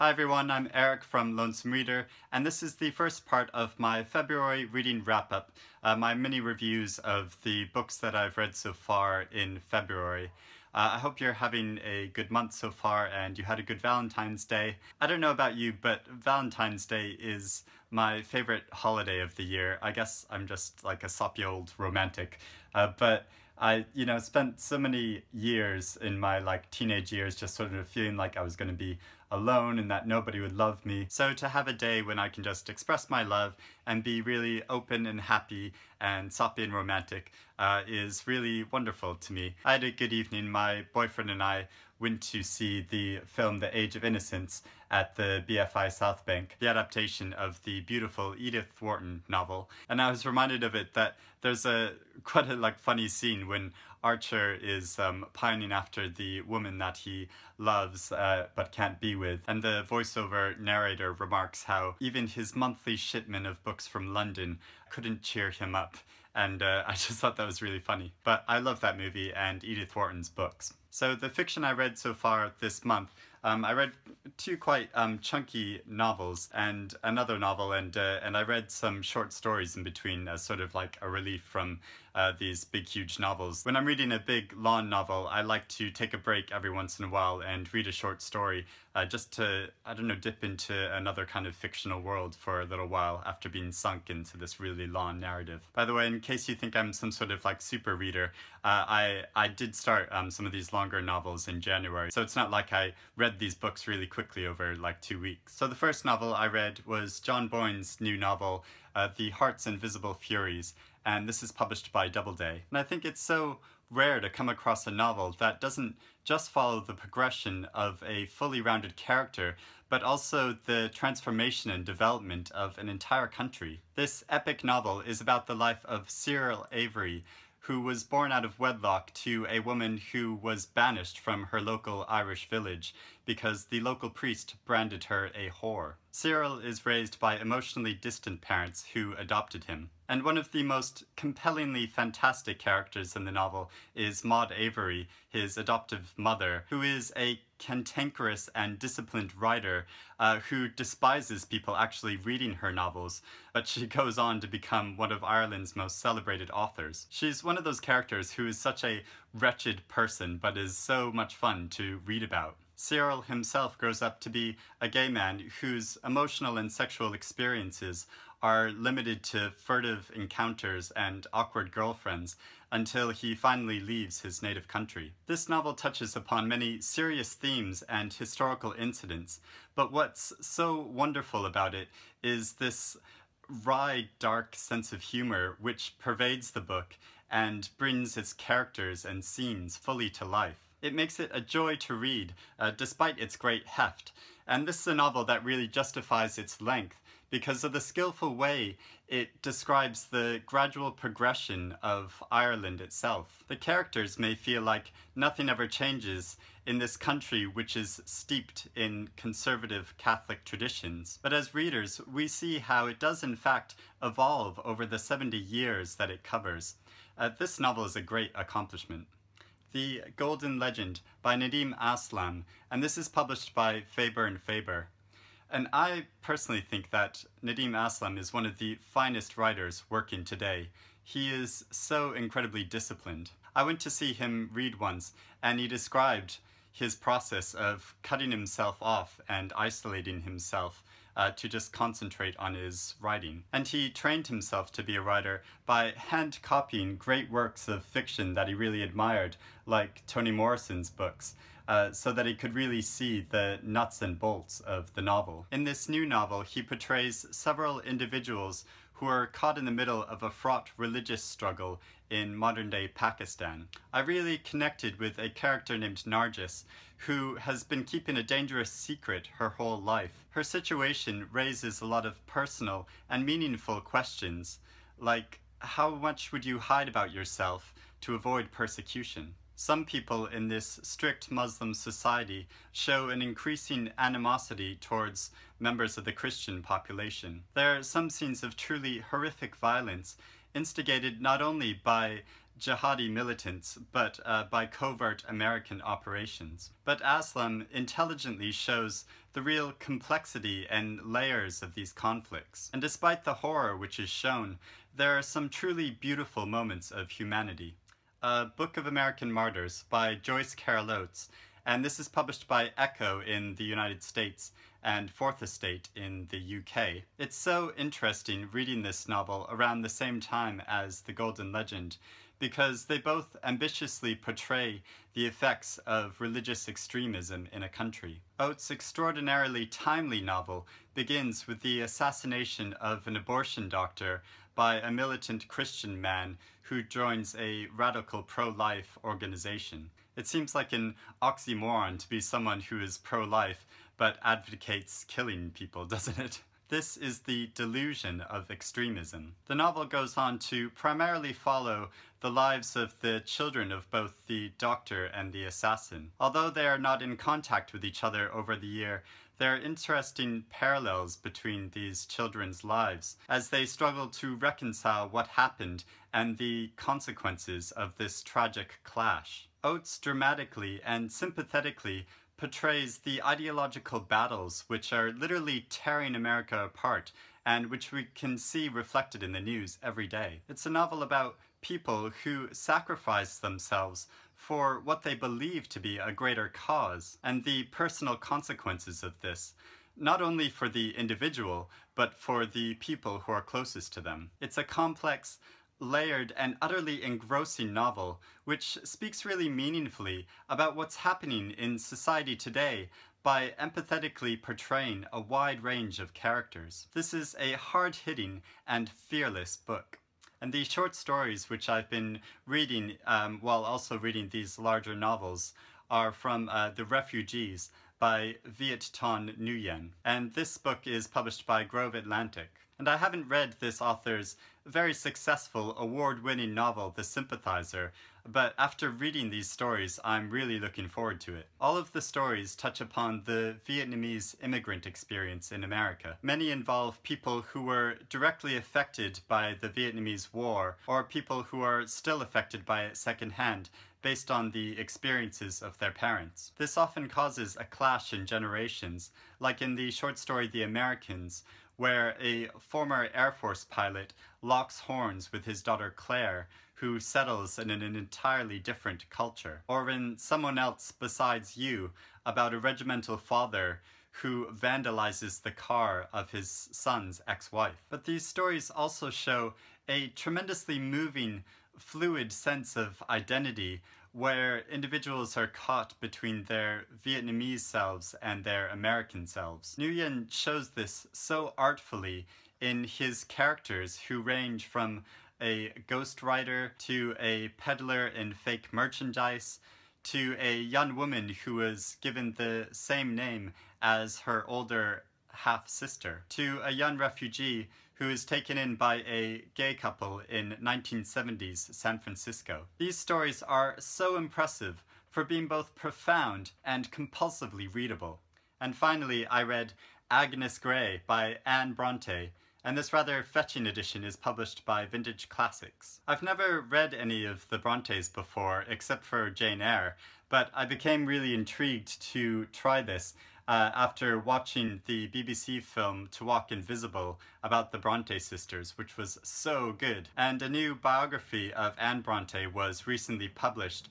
Hi everyone, I'm Eric from Lonesome Reader, and this is the first part of my February reading wrap-up, my mini reviews of the books that I've read so far in February. I hope you're having a good month so far and you had a good Valentine's Day. I don't know about you, but Valentine's Day is my favorite holiday of the year. I guess I'm just like a soppy old romantic, but I, spent so many years in my teenage years just sort of feeling like I was going to be alone and that nobody would love me. So to have a day when I can just express my love and be really open and happy and soppy and romantic is really wonderful to me. I had a good evening. My boyfriend and I went to see the film The Age of Innocence at the BFI South Bank, the adaptation of the beautiful Edith Wharton novel. And I was reminded of it that there's quite a funny scene when Archer is pining after the woman that he loves but can't be with, and the voiceover narrator remarks how even his monthly shipment of books from London couldn't cheer him up, and I just thought that was really funny. But I love that movie and Edith Wharton's books. So the fiction I read so far this month, I read two quite chunky novels and another novel, and I read some short stories in between as sort of like a relief from these big huge novels. When I'm reading a big long novel, I like to take a break every once in a while and read a short story just to, I don't know, dip into another kind of fictional world for a little while after being sunk into this really long narrative. By the way, in case you think I'm some sort of super reader, I did start some of these longer novels in January, so it's not like I read these books really quickly over 2 weeks. So the first novel I read was John Boyne's new novel, The Heart's Invisible Furies, and this is published by Doubleday. And I think it's so rare to come across a novel that doesn't just follow the progression of a fully rounded character, but also the transformation and development of an entire country. This epic novel is about the life of Cyril Avery, who was born out of wedlock to a woman who was banished from her local Irish village because the local priest branded her a whore. Cyril is raised by emotionally distant parents who adopted him. And one of the most compellingly fantastic characters in the novel is Maud Avery, his adoptive mother, who is a cantankerous and disciplined writer who despises people actually reading her novels, but she goes on to become one of Ireland's most celebrated authors. She's one of those characters who is such a wretched person, but is so much fun to read about. Cyril himself grows up to be a gay man whose emotional and sexual experiences are limited to furtive encounters and awkward girlfriends until he finally leaves his native country. This novel touches upon many serious themes and historical incidents, but what's so wonderful about it is this wry, dark sense of humor which pervades the book and brings its characters and scenes fully to life. It makes it a joy to read, despite its great heft, and this is a novel that really justifies its length because of the skillful way it describes the gradual progression of Ireland itself. The characters may feel like nothing ever changes in this country which is steeped in conservative Catholic traditions, but as readers we see how it does in fact evolve over the 70 years that it covers. This novel is a great accomplishment. The Golden Legend by Nadeem Aslam, and this is published by Faber and Faber. And I personally think that Nadeem Aslam is one of the finest writers working today. He is so incredibly disciplined. I went to see him read once, and he described his process of cutting himself off and isolating himself to just concentrate on his writing. And he trained himself to be a writer by hand copying great works of fiction that he really admired, like Toni Morrison's books, so that he could really see the nuts and bolts of the novel. In this new novel, he portrays several individuals who are caught in the middle of a fraught religious struggle in modern-day Pakistan. I really connected with a character named Nargis, who has been keeping a dangerous secret her whole life. Her situation raises a lot of personal and meaningful questions, like how much would you hide about yourself to avoid persecution? Some people in this strict Muslim society show an increasing animosity towards members of the Christian population. There are some scenes of truly horrific violence instigated not only by jihadi militants, but by covert American operations. But Aslam intelligently shows the real complexity and layers of these conflicts. And despite the horror which is shown, there are some truly beautiful moments of humanity. Book of American Martyrs by Joyce Carol Oates, and this is published by Echo in the United States and Fourth Estate in the UK. It's so interesting reading this novel around the same time as The Golden Legend, because they both ambitiously portray the effects of religious extremism in a country. Oates' extraordinarily timely novel begins with the assassination of an abortion doctor by a militant Christian man who joins a radical pro-life organization. It seems like an oxymoron to be someone who is pro-life but advocates killing people, doesn't it? This is the delusion of extremism. The novel goes on to primarily follow the lives of the children of both the doctor and the assassin. Although they are not in contact with each other over the year, there are interesting parallels between these children's lives as they struggle to reconcile what happened and the consequences of this tragic clash. Oates dramatically and sympathetically portrays the ideological battles which are literally tearing America apart and which we can see reflected in the news every day. It's a novel about people who sacrifice themselves for what they believe to be a greater cause and the personal consequences of this, not only for the individual, but for the people who are closest to them. It's a complex, layered and utterly engrossing novel which speaks really meaningfully about what's happening in society today by empathetically portraying a wide range of characters. This is a hard-hitting and fearless book. And these short stories which I've been reading while also reading these larger novels are from The Refugees by Viet Thanh Nguyen. And this book is published by Grove Atlantic. And I haven't read this author's very successful award-winning novel, The Sympathizer, but after reading these stories, I'm really looking forward to it. All of the stories touch upon the Vietnamese immigrant experience in America. Many involve people who were directly affected by the Vietnamese War, or people who are still affected by it secondhand, based on the experiences of their parents. This often causes a clash in generations, like in the short story The Americans, where a former Air Force pilot locks horns with his daughter Claire, who settles in an entirely different culture. Or in Someone Else Besides You, about a regimental father who vandalizes the car of his son's ex-wife. But these stories also show a tremendously moving, fluid sense of identity where individuals are caught between their Vietnamese selves and their American selves. Nguyen shows this so artfully in his characters who range from a ghostwriter to a peddler in fake merchandise to a young woman who was given the same name as her older half-sister to a young refugee who is taken in by a gay couple in 1970s San Francisco. These stories are so impressive for being both profound and compulsively readable. And finally, I read Agnes Gray by Anne Bronte, and this rather fetching edition is published by Vintage Classics. I've never read any of the Brontes before, except for Jane Eyre, but I became really intrigued to try this after watching the BBC film To Walk Invisible about the Bronte sisters, which was so good. And a new biography of Anne Bronte was recently published,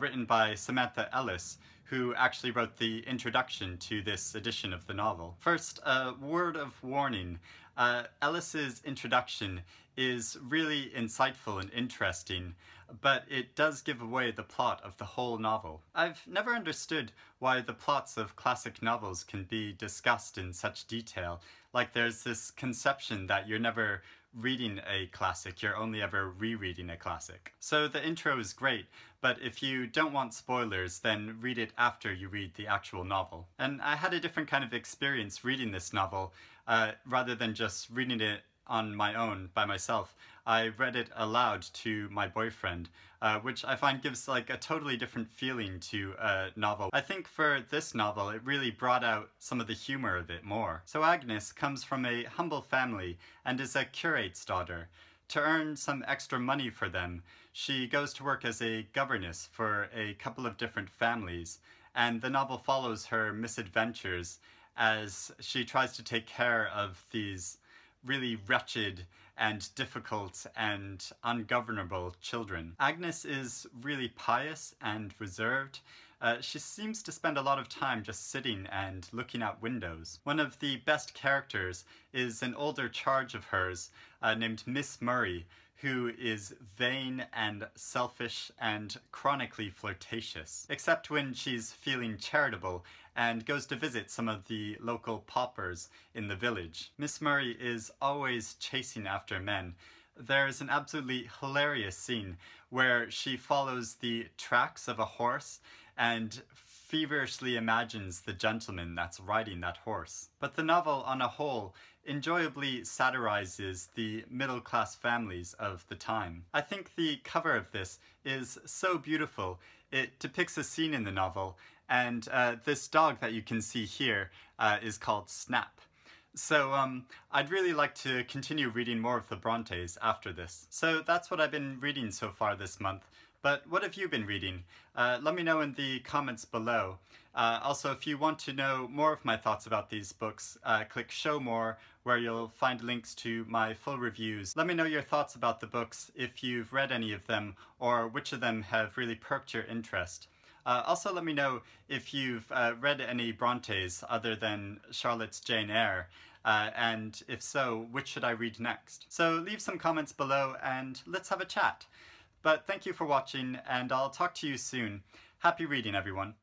written by Samantha Ellis, who actually wrote the introduction to this edition of the novel. First, a word of warning. Ellis's introduction is really insightful and interesting, but it does give away the plot of the whole novel. I've never understood why the plots of classic novels can be discussed in such detail. Like there's this conception that you're never reading a classic, you're only ever rereading a classic. So the intro is great, but if you don't want spoilers, then read it after you read the actual novel. And I had a different kind of experience reading this novel, rather than just reading it on my own by myself. I read it aloud to my boyfriend, which I find gives like a totally different feeling to a novel. I think for this novel it really brought out some of the humor of it more. So Agnes comes from a humble family and is a curate's daughter. to earn some extra money for them, she goes to work as a governess for a couple of different families, and the novel follows her misadventures as she tries to take care of these really wretched and difficult and ungovernable children. Agnes is really pious and reserved. She seems to spend a lot of time just sitting and looking out windows. One of the best characters is an older charge of hers named Miss Murray, who is vain and selfish and chronically flirtatious, except when she's feeling charitable and goes to visit some of the local paupers in the village. Miss Murray is always chasing after men. There's an absolutely hilarious scene where she follows the tracks of a horse and feverishly imagines the gentleman that's riding that horse. But the novel on a whole enjoyably satirizes the middle-class families of the time. I think the cover of this is so beautiful. It depicts a scene in the novel, and this dog that you can see here is called Snap. So I'd really like to continue reading more of the Brontes after this. So that's what I've been reading so far this month. But what have you been reading? Let me know in the comments below. Also, if you want to know more of my thoughts about these books, click Show More, where you'll find links to my full reviews. Let me know your thoughts about the books, if you've read any of them, or which of them have really perked your interest. Also, let me know if you've read any Brontes other than Charlotte's Jane Eyre, and if so, which should I read next? So leave some comments below and let's have a chat. But thank you for watching, and I'll talk to you soon. Happy reading, everyone.